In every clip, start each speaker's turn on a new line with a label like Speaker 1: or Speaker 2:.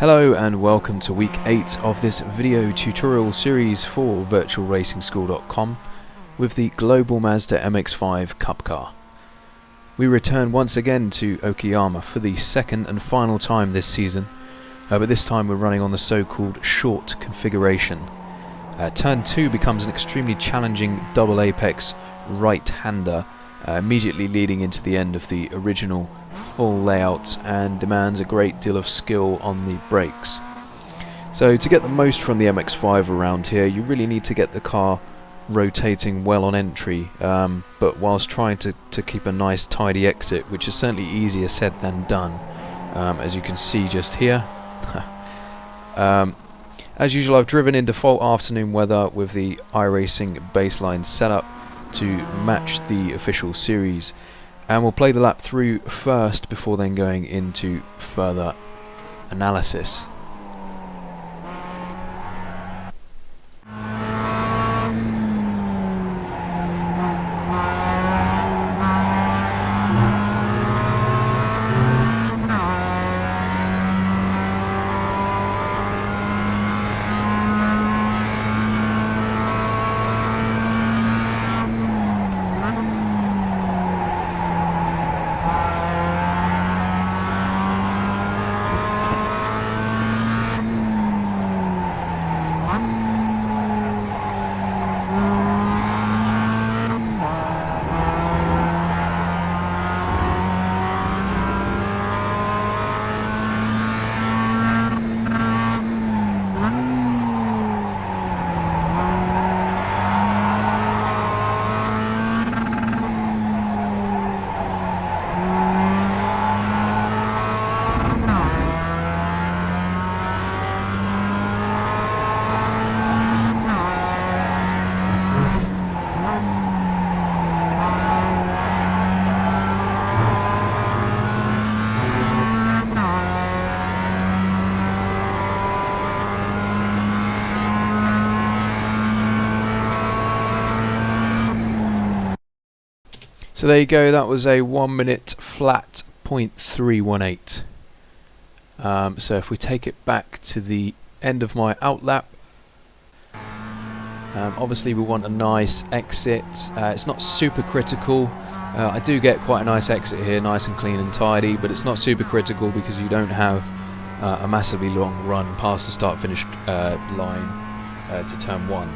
Speaker 1: Hello and welcome to week 8 of this video tutorial series for virtualracingschool.com with the global Mazda MX-5 Cup car. We return once again to Okayama for the second and final time this season, but this time we're running on the so-called short configuration. Turn 2 becomes an extremely challenging double apex right-hander, immediately leading into the end of the original full layout, and demands a great deal of skill on the brakes. So to get the most from the MX-5 around here, you really need to get the car rotating well on entry, but whilst trying to keep a nice tidy exit, which is certainly easier said than done, as you can see just here. As usual, I've driven in default afternoon weather with the iRacing baseline setup to match the official series, and we'll play the lap through first before then going into further analysis. So there you go, that was a 1 minute flat .318. So if we take it back to the end of my outlap, obviously we want a nice exit. It's not super critical. I do get quite a nice exit here, nice and clean and tidy, but it's not super critical because you don't have a massively long run past the start-finish line to turn 1.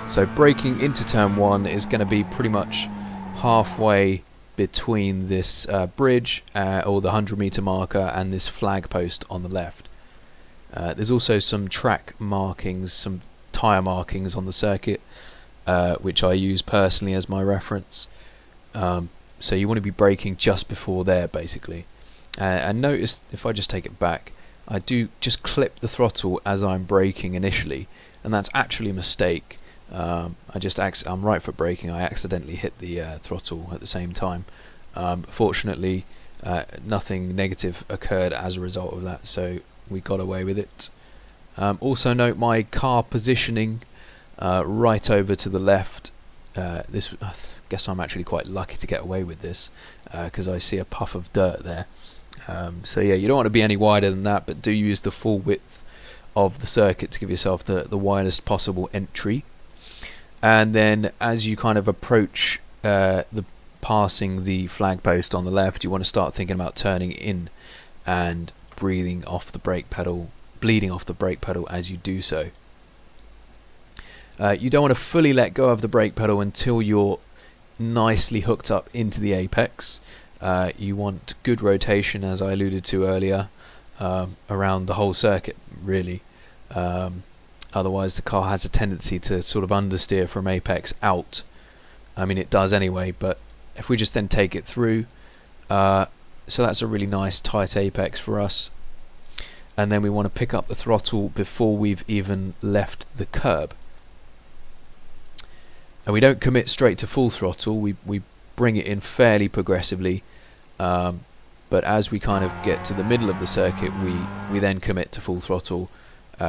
Speaker 1: So braking into turn 1 is going to be pretty much halfway between this bridge or the 100-meter marker and this flag post on the left. There's also some track markings, some tyre markings on the circuit, which I use personally as my reference. So you want to be braking just before there, basically. And notice, if I just take it back, I do just clip the throttle as I'm braking initially, and that's actually a mistake. I'm right foot braking. I accidentally hit the throttle at the same time. Fortunately, nothing negative occurred as a result of that, so we got away with it. Also note my car positioning right over to the left. I guess I'm actually quite lucky to get away with this because I see a puff of dirt there. So yeah, you don't want to be any wider than that, but do use the full width of the circuit to give yourself the widest possible entry. And then as you kind of approach passing the flag post on the left, you want to start thinking about turning in and bleeding off the brake pedal as you do so. You don't want to fully let go of the brake pedal until you're nicely hooked up into the apex. You want good rotation, as I alluded to earlier, around the whole circuit, really. Otherwise the car has a tendency to sort of understeer from apex out. I mean, it does anyway, but if we just then take it through, so that's a really nice tight apex for us. And then we want to pick up the throttle before we've even left the curb. And we don't commit straight to full throttle, we bring it in fairly progressively, but as we kind of get to the middle of the circuit, we then commit to full throttle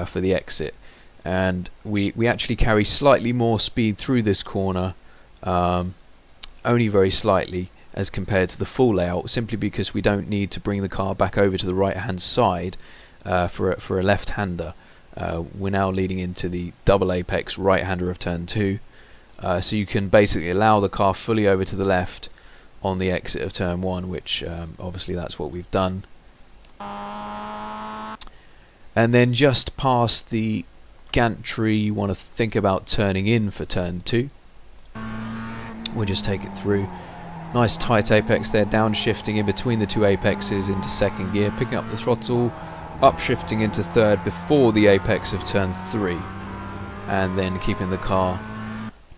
Speaker 1: for the exit. And we actually carry slightly more speed through this corner, only very slightly as compared to the full layout, simply because we don't need to bring the car back over to the right hand side for a left-hander. We're now leading into the double apex right-hander of turn 2. So you can basically allow the car fully over to the left on the exit of turn 1, which obviously that's what we've done. And then just past the gantry, you want to think about turning in for turn 2. We'll just take it through. Nice tight apex there, downshifting in between the two apexes into second gear, picking up the throttle, upshifting into third before the apex of turn 3, and then keeping the car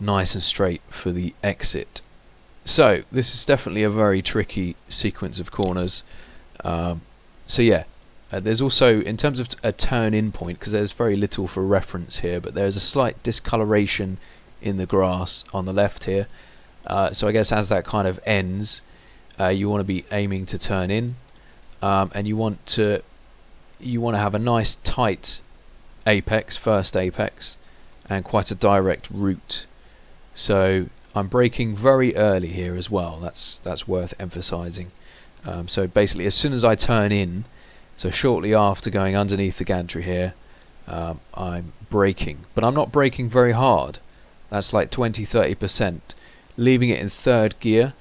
Speaker 1: nice and straight for the exit. So this is definitely a very tricky sequence of corners. So yeah, there's also, in terms of a turn in point, because there's very little for reference here, but there's a slight discoloration in the grass on the left here. So I guess as that kind of ends, you want to be aiming to turn in, and you want to have a nice tight apex, first apex, and quite a direct route. So I'm braking very early here as well. That's worth emphasizing. So basically, as soon as I turn in, so shortly after going underneath the gantry here, I'm braking, but I'm not braking very hard. That's like 20-30%, leaving it in third gear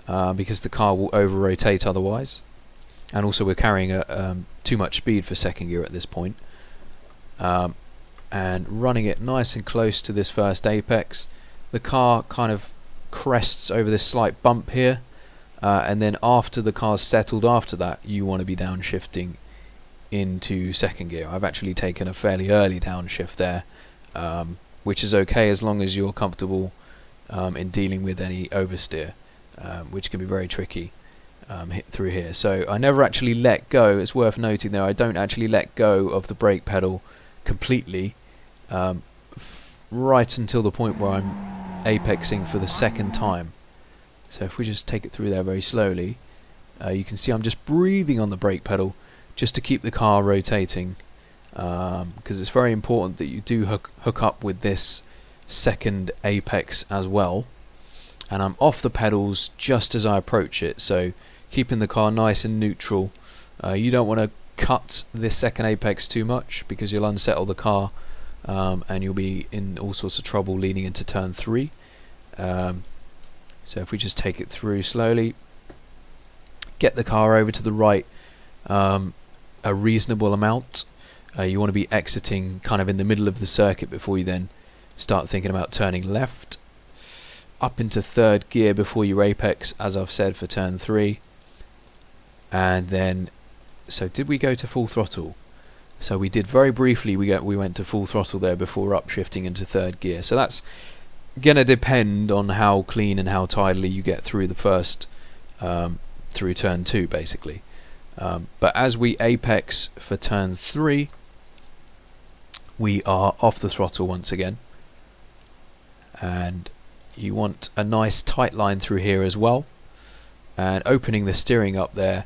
Speaker 1: because the car will over rotate otherwise, and also we're carrying too much speed for second gear at this point, and running it nice and close to this first apex. The car kind of crests over this slight bump here, and then after the car's settled after that, you want to be downshifting into second gear. I've actually taken a fairly early downshift there, which is okay as long as you're comfortable in dealing with any oversteer, which can be very tricky hit through here. So I never actually let go. It's worth noting though, I don't actually let go of the brake pedal completely right until the point where I'm apexing for the second time. So if we just take it through there very slowly, you can see I'm just breathing on the brake pedal just to keep the car rotating, because it's very important that you do hook up with this second apex as well. And I'm off the pedals just as I approach it, so keeping the car nice and neutral. You don't want to cut this second apex too much because you'll unsettle the car, and you'll be in all sorts of trouble leading into turn 3. So if we just take it through slowly, get the car over to the right a reasonable amount. You want to be exiting kind of in the middle of the circuit before you then start thinking about turning left. Up into third gear before your apex, as I've said, for turn 3. And then, so did we go to full throttle? So we did very briefly. We went to full throttle there before upshifting into third gear. So that's gonna depend on how clean and how tidily you get through the first, through turn 2 basically. But as we apex for turn 3, we are off the throttle once again, and you want a nice tight line through here as well, and opening the steering up there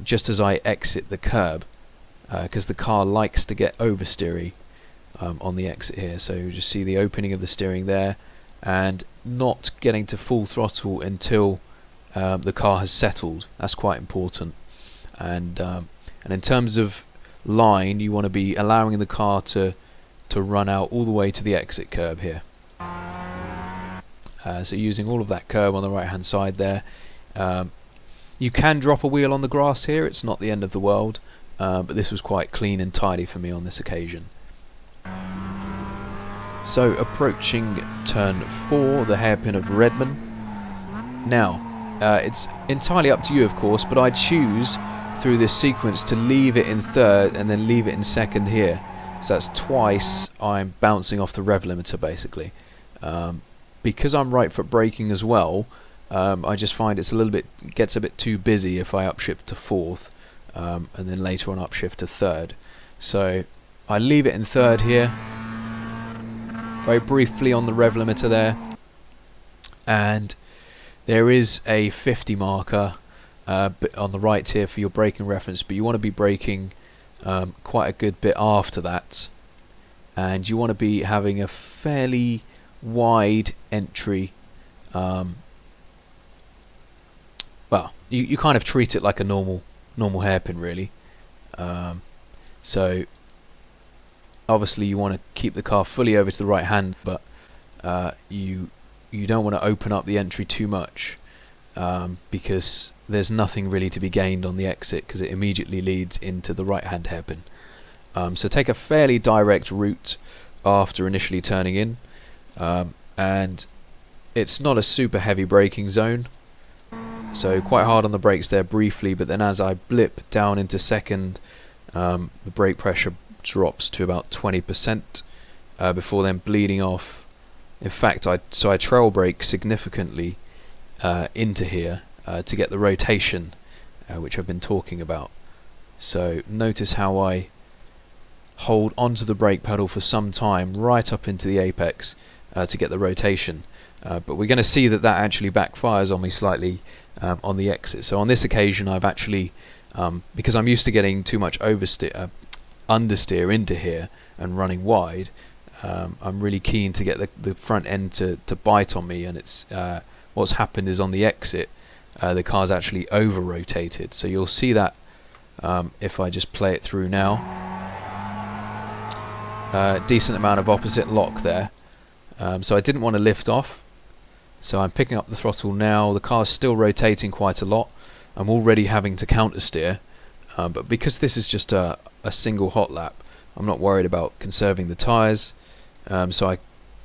Speaker 1: just as I exit the curb, because the car likes to get oversteery on the exit here. So you just see the opening of the steering there, and not getting to full throttle until the car has settled. That's quite important. And in terms of line, you want to be allowing the car to run out all the way to the exit curb here. So using all of that curb on the right hand side there. You can drop a wheel on the grass here, it's not the end of the world, but this was quite clean and tidy for me on this occasion. So approaching turn 4, the hairpin of Redmond. Now it's entirely up to you of course, but I choose through this sequence to leave it in third and then leave it in second here. So that's twice I'm bouncing off the rev limiter basically. Because I'm right foot braking as well, I just find it's gets a bit too busy if I upshift to fourth, and then later on upshift to third. So I leave it in third here, very briefly on the rev limiter there, and there is a 50 marker on the right here for your braking reference, but you want to be braking quite a good bit after that, and you want to be having a fairly wide entry. Well, you kind of treat it like a normal hairpin really, So obviously you want to keep the car fully over to the right hand, but you don't want to open up the entry too much, because there's nothing really to be gained on the exit, because it immediately leads into the right hand hairpin. So take a fairly direct route after initially turning in, and it's not a super heavy braking zone, so quite hard on the brakes there briefly, but then as I blip down into second, the brake pressure drops to about 20%, before then bleeding off. In fact, I trail brake significantly into here to get the rotation, which I've been talking about. So notice how I hold onto the brake pedal for some time right up into the apex to get the rotation, but we're going to see that actually backfires on me slightly on the exit. So on this occasion I've actually, because I'm used to getting too much understeer into here and running wide, I'm really keen to get the front end to bite on me, and it's what's happened is on the exit the car's actually over rotated. So you'll see that if I just play it through now. Decent amount of opposite lock there, so I didn't want to lift off, so I'm picking up the throttle now. The car's still rotating quite a lot. I'm already having to counter steer, but because this is just a single hot lap, I'm not worried about conserving the tyres, so I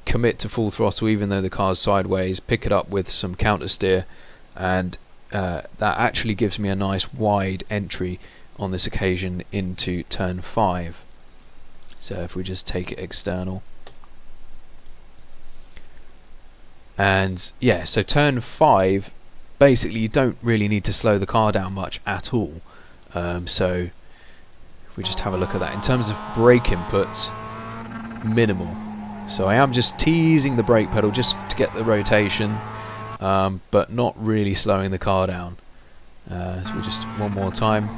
Speaker 1: commit to full throttle even though the car's sideways, pick it up with some counter steer, and that actually gives me a nice wide entry on this occasion into turn 5. So if we just take it external, and yeah, so turn 5, basically you don't really need to slow the car down much at all. So if we just have a look at that in terms of brake inputs, minimal. So I am just teasing the brake pedal just to get the rotation, but not really slowing the car down. So we just one more time.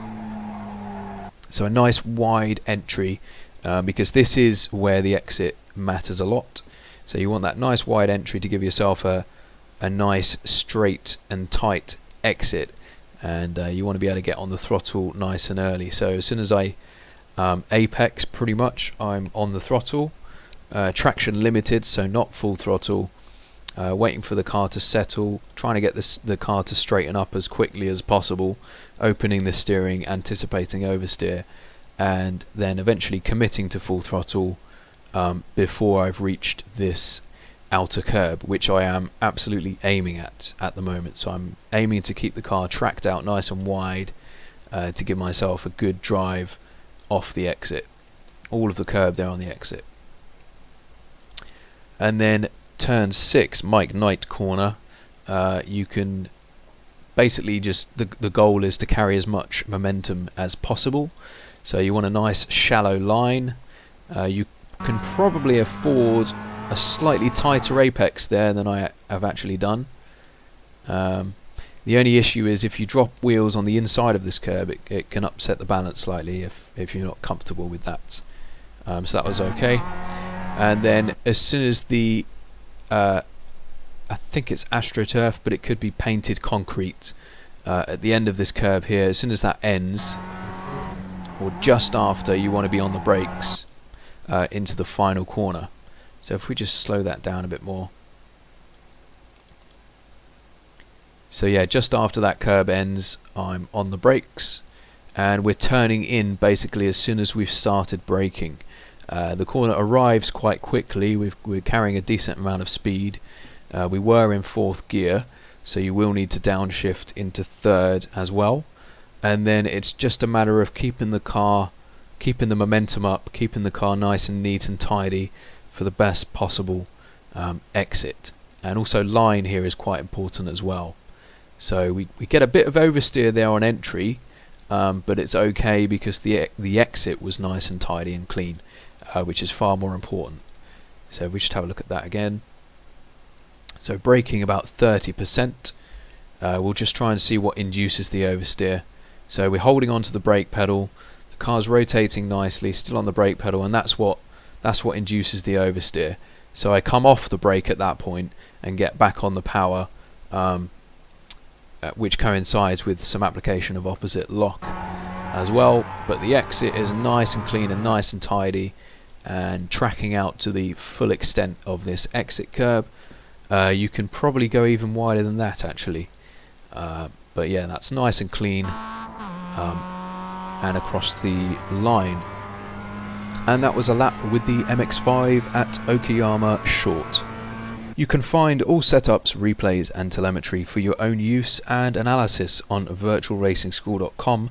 Speaker 1: So a nice wide entry, because this is where the exit matters a lot. So you want that nice wide entry to give yourself a nice straight and tight exit, and you want to be able to get on the throttle nice and early. So as soon as I apex, pretty much I'm on the throttle, traction limited, so not full throttle, waiting for the car to settle, trying to get the car to straighten up as quickly as possible, opening the steering, anticipating oversteer, and then eventually committing to full throttle before I've reached this outer curb, which I am absolutely aiming at the moment. So I'm aiming to keep the car tracked out nice and wide, to give myself a good drive off the exit, all of the curb there on the exit. And then turn 6, Mike Knight corner, you can basically just, the goal is to carry as much momentum as possible. So you want a nice shallow line. You can probably afford a slightly tighter apex there than I have actually done. The only issue is if you drop wheels on the inside of this curb, it can upset the balance slightly if you're not comfortable with that. So that was okay. And then as soon as the I think it's AstroTurf, but it could be painted concrete at the end of this curve here, as soon as that ends, or just after, you want to be on the brakes into the final corner. So if we just slow that down a bit more. So yeah, just after that curb ends, I'm on the brakes, and we're turning in basically as soon as we've started braking. The corner arrives quite quickly. We're carrying a decent amount of speed. We were in 4th gear, so you will need to downshift into 3rd as well. And then it's just a matter of keeping the momentum up, keeping the car nice and neat and tidy for the best possible exit. And also line here is quite important as well. So we get a bit of oversteer there on entry, but it's okay because the exit was nice and tidy and clean, which is far more important. So we just have a look at that again. So braking about 30%. We'll just try and see what induces the oversteer. So we're holding onto the brake pedal, the car's rotating nicely, still on the brake pedal, and that's what induces the oversteer. So I come off the brake at that point and get back on the power, which coincides with some application of opposite lock. as well, but the exit is nice and clean and nice and tidy, and tracking out to the full extent of this exit curb. You can probably go even wider than that actually, but yeah, that's nice and clean, and across the line. And that was a lap with the MX-5 at Okayama Short. You can find all setups, replays and telemetry for your own use and analysis on virtualracingschool.com,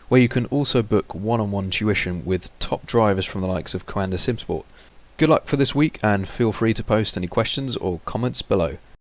Speaker 1: where you can also book one-on-one tuition with top drivers from the likes of Commander Simsport. Good luck for this week, and feel free to post any questions or comments below.